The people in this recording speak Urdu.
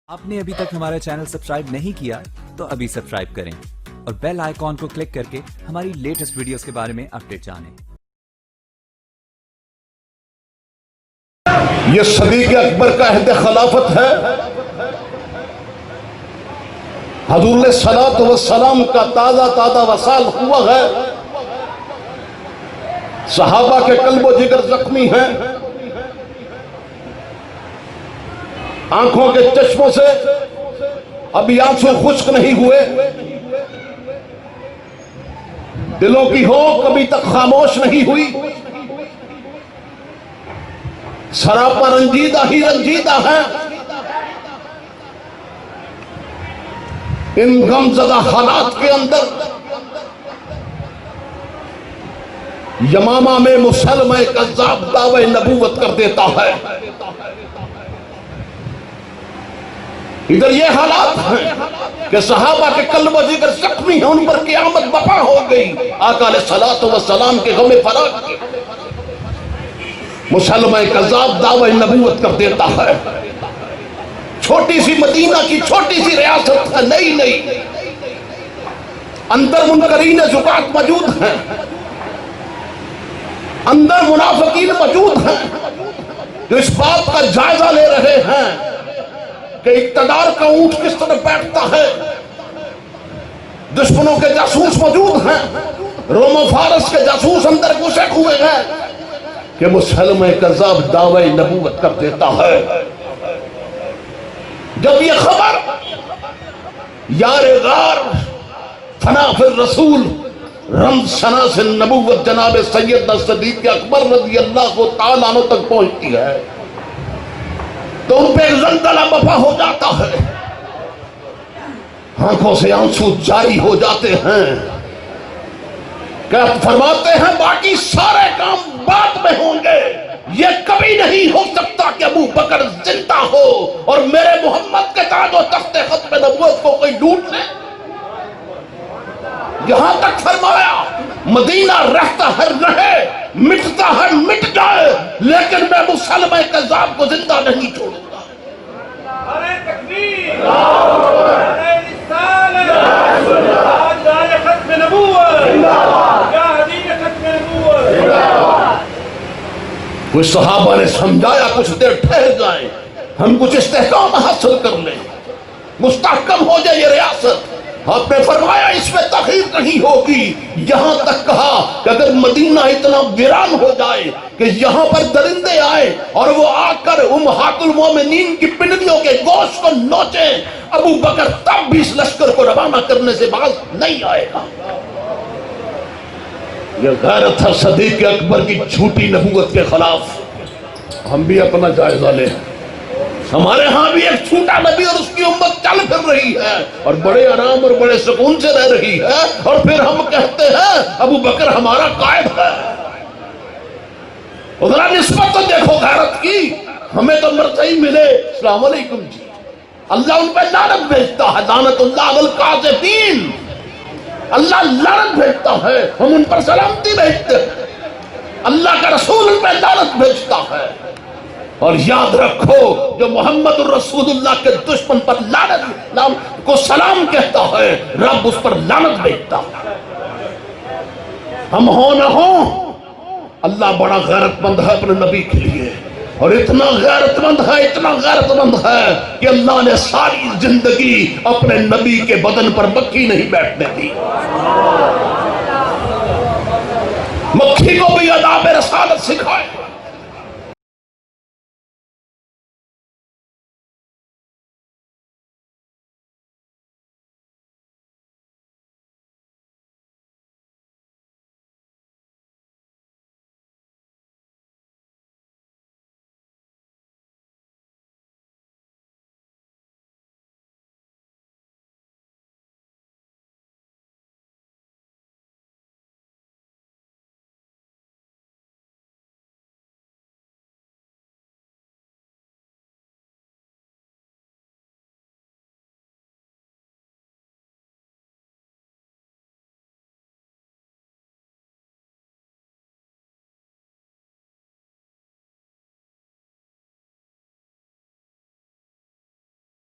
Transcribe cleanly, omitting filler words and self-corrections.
آپ نے ابھی تک ہمارا چینل سبسکرائب نہیں کیا تو ابھی سبسکرائب کریں اور بیل آئیکن کو کلک کر کے ہماری لیٹسٹ ویڈیوز کے بارے میں اپڈیٹ جانیں۔ یہ صدیق اکبر کا عہد خلافت ہے۔ حضور علیہ الصلوۃ والسلام کا تازہ وصال ہوا ہے۔ صحابہ کے قلب و جگر زخمی ہیں، آنکھوں کے چشموں سے ابھی آنسو خشک نہیں ہوئے، دلوں کی ہو کبھی تک خاموش نہیں ہوئی، سراپا رنجیدہ ہی رنجیدہ ہے۔ ان غمزدہ حالات کے اندر یمامہ میں مسلمہ کذاب دعوی نبوت کر دیتا ہے۔ ادھر یہ حالات ہیں کہ صحابہ کے قلب و جگر زخمی ہیں، ان پر قیامت بپا ہو گئی۔ آقا علیہ الصلوۃ والسلام کے غم فراق کے مسلمہ کذاب دعوی نبوت کر دیتا ہے۔ چھوٹی سی مدینہ کی چھوٹی سی ریاست ہے، نئی اندر منکرین زکات موجود ہیں، اندر منافقین موجود ہیں جو اس بات کا جائزہ لے رہے ہیں کہ اقتدار کا اونٹ کس طرح بیٹھتا ہے۔ دشمنوں کے جاسوس موجود ہیں، روم و فارس کے جاسوس اندر گھسے ہوئے ہیں کہ مسلمہ کذاب دعوی نبوت کر دیتا ہے۔ جب یہ خبر یار غار فنا فی الرسول رمز شناس نبوت جناب سیدنا صدیق اکبر رضی اللہ تعالیٰ عنہ تک پہنچتی ہے تو ان پہ زلزلہ بپا ہو جاتا ہے، آنکھوں سے آنسو جاری ہو جاتے ہیں کہ فرماتے ہیں باقی سارے کام بعد میں ہوں گے، یہ کبھی نہیں ہو سکتا کہ ابو بکر زندہ ہو اور میرے محمد کے تاج و تخت ختم نبوت کو کوئی ڈھونڈ لے۔ یہاں تک فرمایا مدینہ رہتا ہے رہے، مٹتا ہے مٹ جائے، لیکن میں مسلمہ کذاب کو زندہ نہیں چھوڑوں گا۔ نعرہ تکبیر، نعرہ رسالت، نعرہ ختم نبوت، یا دین ختم نبوت۔ کچھ صحابہ نے سمجھایا کچھ دیر ٹھہر جائیں، ہم کچھ استحکام حاصل کر لیں، مستحکم ہو جائے یہ ریاست۔ آپ نے فرمایا اس میں تغییر نہیں ہوگی، یہاں تک کہا کہ اگر مدینہ اتنا ویران ہو جائے کہ یہاں پر درندے آئے اور وہ آ کر امہات المومنین کی پنڈلیوں کے گوشت کو نوچیں، ابو بکر تب بھی اس لشکر کو روانہ کرنے سے باز نہیں آئے گا۔ یہ غیرت ہے صدیق اکبر کی جھوٹی نبوت کے خلاف۔ ہم بھی اپنا جائزہ لیں، ہمارے ہاں بھی ایک چھوٹا نبی اور اس کی امت چل پھر رہی ہے اور بڑے آرام اور بڑے سکون سے رہ رہی ہے، اور پھر ہم کہتے ہیں ابو بکر ہمارا قائد ہے۔ ذرا نسبت تو دیکھو غیرت کی، ہمیں تو مرضی ملے السلام علیکم جی، اللہ ان پہ لعنت بھیجتا ہے، لعنت اللہ علی الکاذبین، اللہ لعنت بھیجتا ہے، ہم ان پر سلامتی بھیجتے ہیں، اللہ کا رسول ان پہ لعنت بھیجتا ہے۔ اور یاد رکھو جو محمد الرسول اللہ کے دشمن پر لعنت کو سلام کہتا ہے، رب اس پر لعنت بھیجتا ہے۔ ہم ہوں نہ ہوں، اللہ بڑا غیرت مند ہے اپنے نبی کے لیے، اور اتنا غیرت مند ہے کہ اللہ نے ساری زندگی اپنے نبی کے بدن پر مکھی نہیں بیٹھنے دی۔ مکھی کو بھی آداب رسالت سکھائے،